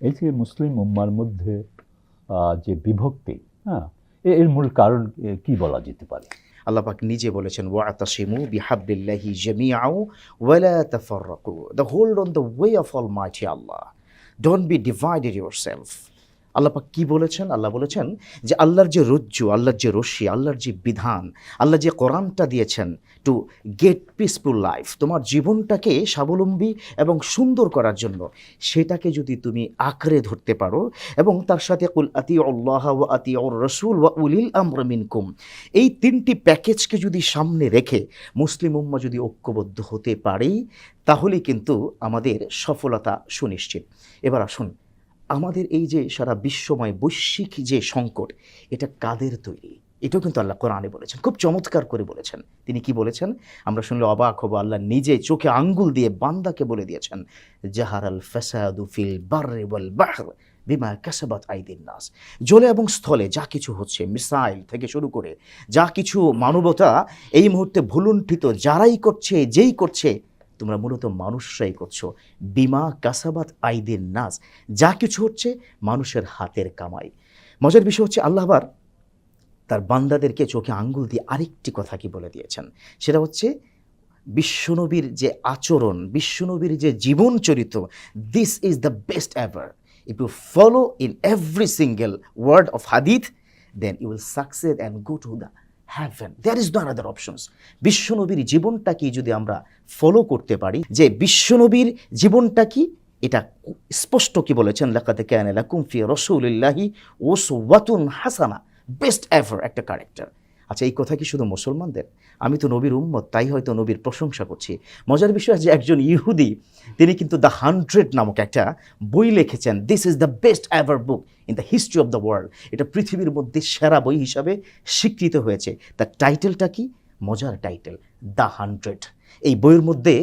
এই যে মুসলিম উম্মার মধ্যে যে বিভক্তি, হ্যাঁ, এর মূল কারণ কি বলা যেতে পারে? আল্লাহ পাক নিজে বলেছেন, ওয়াতাসিমু বিহাবলিল্লাহি জামিআউ ওয়ালা তাফাররাকু, the hold on the way of almighty Allah, don't be divided yourself. আল্লাহ পাক কি বলেছেন? আল্লাহ বলেছেন যে আল্লাহর যে রজ্জু, আল্লাহর যে রশ্মি, আল্লাহর যে বিধান, আল্লাহ যে কোরআনটা দিয়েছেন টু গেট পিসফুল লাইফ, তোমার জীবনটাকে স্বাবলম্বী এবং সুন্দর করার জন্য, সেটাকে যদি তুমি আঁকড়ে ধরতে পারো এবং তার সাথে কুল আতিউল্লাহ ওয়া আতিউর রাসূল ওয়া উলিল আমর মিনকুম, এই তিনটি প্যাকেজকে যদি সামনে রেখে মুসলিম উম্মাহ যদি ঐক্যবদ্ধ হতে পারেই, তাহলেই কিন্তু আমাদের সফলতা সুনিশ্চিত। এবার আসুন, আমাদের এই যে সারা বিশ্বময় বৈশ্বিক যে সংকট, এটা কাদের তৈরি? এটাও কিন্তু আল্লাহ কোরআনে বলেছেন, খুব চমৎকার করে বলেছেন। তিনি কি বলেছেন আমরা শুনলে অবাক হব। আল্লাহ নিজে চোখে আঙ্গুল দিয়ে বান্দাকে বলে দিয়েছেন, জাহারাল ফাসাদু ফিল বাররি ওয়াল বাহর বিমা কাসাবাত আইদিন নাস। জলে এবং স্থলে যা কিছু হচ্ছে, মিসাইল থেকে শুরু করে যা কিছু মানবতা এই মুহূর্তে ভুলুণ্ঠিত, যারাই করছে, যেই করছে, তোমরা মূলত মানুষরাই করছো। বিমা কাসাবাত আইদিন নাস, যা কিছু হচ্ছে মানুষের হাতের কামাই। মজার বিষয় হচ্ছে আল্লাহ আবার তার বান্দাদেরকে চোখে আঙ্গুল দিয়ে আরেকটি কথা কি বলে দিয়েছেন, সেটা হচ্ছে বিশ্বনবীর যে আচরণ, বিশ্বনবীর যে জীবন চরিত্র, this is the best ever. If you follow in every single word of হাদিথ, then you will succeed and go to the heaven. There is no another options. বিশ্বনবীর জীবনটা কি যদি আমরা ফলো করতে পারি, যে বিশ্বনবীর জীবনটা কি, এটা স্পষ্ট কি বলেছেন, লাকাদ কানা লাকুম ফি রাসূলিল্লাহি উসওয়াতুন হাসানা, বেস্ট এভার একটা ক্যারেক্টার। আচ্ছা, এই কথা কি শুধু মুসলমানদের? আমি তো নবীর উম্মত, তাই হয়তো নবীর প্রশংসা করছি। মজার বিষয় যে একজন ইহুদি, তিনি কিন্তু দ্য 100 নামক একটা বই লিখেছেন। This is the best ever book in the history of the world. এটা পৃথিবীর মধ্যে সেরা বই হিসাবে স্বীকৃত হয়েছে। তার টাইটেলটা কি? মজার টাইটেল, দ্য 100। এই বইয়ের মধ্যে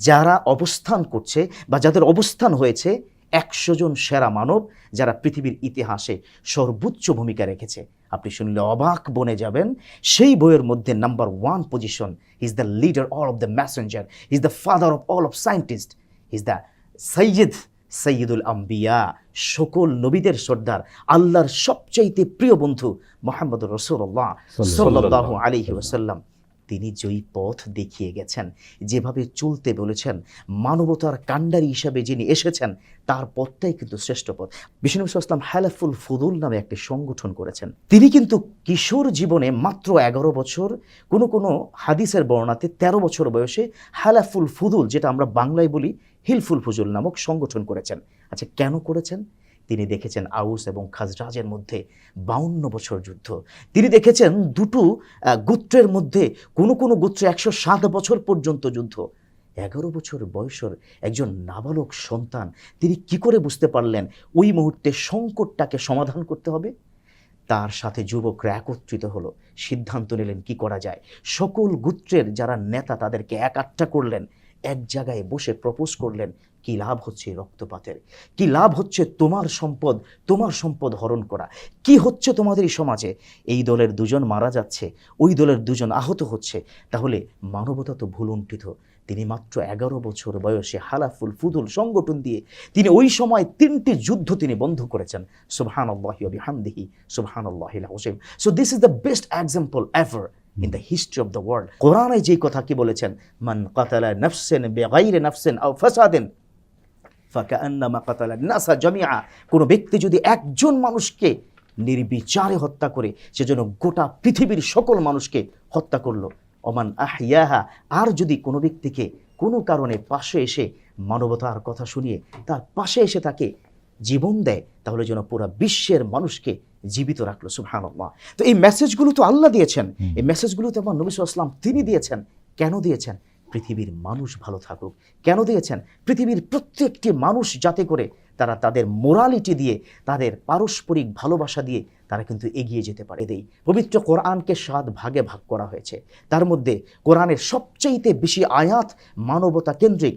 যারা অবস্থান করছে বা যাদের অবস্থান হয়েছে, 100 জন সেরা মানব যারা পৃথিবীর ইতিহাসে সর্বোচ্চ ভূমিকা রেখেছে। আপনি শুনলে অবাক বনে যাবেন। সেই বইয়ের মধ্যে number 1 position, he is the leader all of the Messenger, he is the father of all of scientist, he is the সৈয়দুল আম্বিয়া, সকল নবীদের সর্দার, আল্লাহর সবচাইতে প্রিয় বন্ধু মুহাম্মদুর রাসূলুল্লাহ সাল্লাল্লাহু আলাইহি ওয়াসাল্লাম। তিনি যেই পথ দেখিয়ে গেছেন, যেভাবে চলতে বলেছেন, মানবতার কাণ্ডারি হিসাবে যিনি এসেছেন, তার পথটাই কিন্তু শ্রেষ্ঠ পথ। বিশ্বনবী সাল্লাল্লাহু আলাইহি ওয়াসাল্লাম হালাফুল ফুদুল নামে একটি সংগঠন করেছেন। তিনি কিন্তু কিশোর জীবনে মাত্র 11 বছর, কোনো হাদিসের বর্ণনাতে 13 বছর বয়সে হালাফুল ফুদুল, যেটা আমরা বাংলায় বলি হিলফুল ফুজুল নামক সংগঠন করেছেন। আচ্ছা, কেন করেছেন? তিনি দেখেছেন আউস এবং খাজরাজের মধ্যে 52 বছর যুদ্ধ। তিনি দেখেছেন দুটো গোত্রের মধ্যে কোনো গোত্রে 107 বছর পর্যন্ত যুদ্ধ। 11 বছর বয়সের একজন নাবালক সন্তান, তিনি কি করে বুঝতে পারলেন ওই মুহূর্তে সংকটটাকে সমাধান করতে হবে? তার সাথে যুবকরা একত্রিত হলো, সিদ্ধান্ত নিলেন কি করা যায়। সকল গোত্রের যারা নেতা, তাদেরকে একাট্টা করলেন, এক জায়গায় বসে প্রপোজ করলেন, কি লাভ হচ্ছে রক্তপাতের? কি লাভ হচ্ছে তোমার সম্পদ হরণ করা? কি হচ্ছে তোমাদের এই সমাজে? এই দলের 2 জন মারা যাচ্ছে, ওই দলের 2 জন আহত হচ্ছে, তাহলে মানবতা তো ভুলুণ্ঠিত। তিনি মাত্র 11 বছর বয়সে হালাফুল ফুদুল সংগঠন দিয়ে তিনি ওই সময় 3টি যুদ্ধ তিনি বন্ধ করেছেন। সুবহানাল্লাহি ওয়া বিহামদিহি, সুবহানাল্লাহিল আযীম। So this is the best example ever in the history of the world. কোরআনে যেই কথা কি বলেছেন, মান কাতালা নাফসান বিগাইরি নাফসিন আও ফাসাদিন ফাকান্নামা কাতালা নাসা জামিআ। কোন ব্যক্তি যদি একজন মানুষকে নির্বিচারে হত্যা করে, সেজন্য গোটা পৃথিবীর সকল মানুষকে হত্যা করলো। ওমান আহইয়াহা, আর যদি কোনো ব্যক্তিকে কোনো কারণে পাশে এসে মানবতার কথা শুনিয়ে তার পাশে এসে তাকে জীবন দেয়, তাহলে যেন পুরো বিশ্বের মানুষকে জীবিত রাখলো। সুবহানাল্লাহ। তো এই মেসেজগুলো তো আল্লাহ দিয়েছেন, এই মেসেজগুলো তো আমার নবী সাল্লাল্লাহু আলাইহি ওয়াসাল্লাম তিনি দিয়েছেন। কেন দিয়েছেন? পৃথিবীর মানুষ ভালো থাকুক। কেন দিয়েছেন? পৃথিবীর প্রত্যেকটি মানুষ যাতে করে তারা তাদের মোরালিটি দিয়ে, তাদের পারস্পরিক ভালোবাসা দিয়ে তারা কিন্তু এগিয়ে যেতে পারে। এই পবিত্র কোরআনকে 7 ভাগে ভাগ করা হয়েছে। তার মধ্যে কোরআনের সবচাইতে বেশি আয়াত মানবতা কেন্দ্রিক,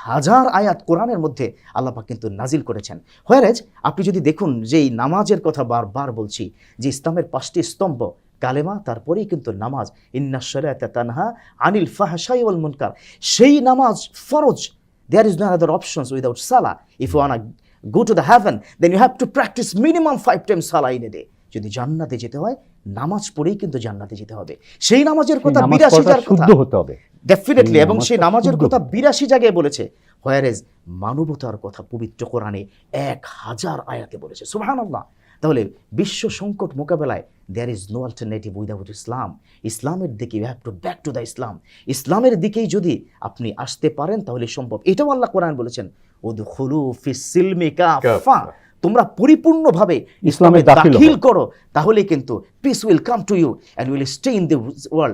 1000 আয়াত কোরআনের মধ্যে আল্লাহ পাক কিন্তু নাজিল করেছেন। হোয়ারেজ আপনি যদি দেখুন যে এই নামাজের কথা বারবার বলছি, যে ইসলামের 5টি স্তম্ভ, কালেমা, তারপরেই কিন্তু নামাজ, ইন্নাশ সালাতা তানহা আনিল ফাহশাই ওয়াল মুনকার, সেই নামাজ ফরজ। There is no other options without salah. If you want to go to the heaven, then you have to practice minimum 5 times salah in a day. যদি জান্নাতে যেতে হয় নামাজ পড়েই কিন্তু জান্নাতে যেতে হবে। সেই নামাজের কথা নামাজ 82 পড়াটা জায়গার কথা শুদ্ধ হতে হবে। ডেফিনেটলি, সেই এবং সেই নামাজটা নামাজের শুদ্ধ কথা হতে 82 জায়গায় বলেছে, হোয়ারেজ মানবতার কথা পবিত্র কোরআনে 1000 আয়াতে বলেছে। সুবহানাল্লাহ। তাহলে বিশ্ব সংকট মোকাবেলায় there is no alternative without Islam. ইসলামের দিকে you have to back to the Islam. ইসলামের দিকেই যদি আপনি আসতে পারেন তাহলে সম্ভব। এটাও আল্লাহ কোরআন বলেছেন, উদখুলু ফিস সিলমি কাফা, তোমরা পরিপূর্ণভাবে ইসলামে ইসলামে দাখিল দাখিল করো, তাহলে কিন্তু peace will come to you and will stay in the world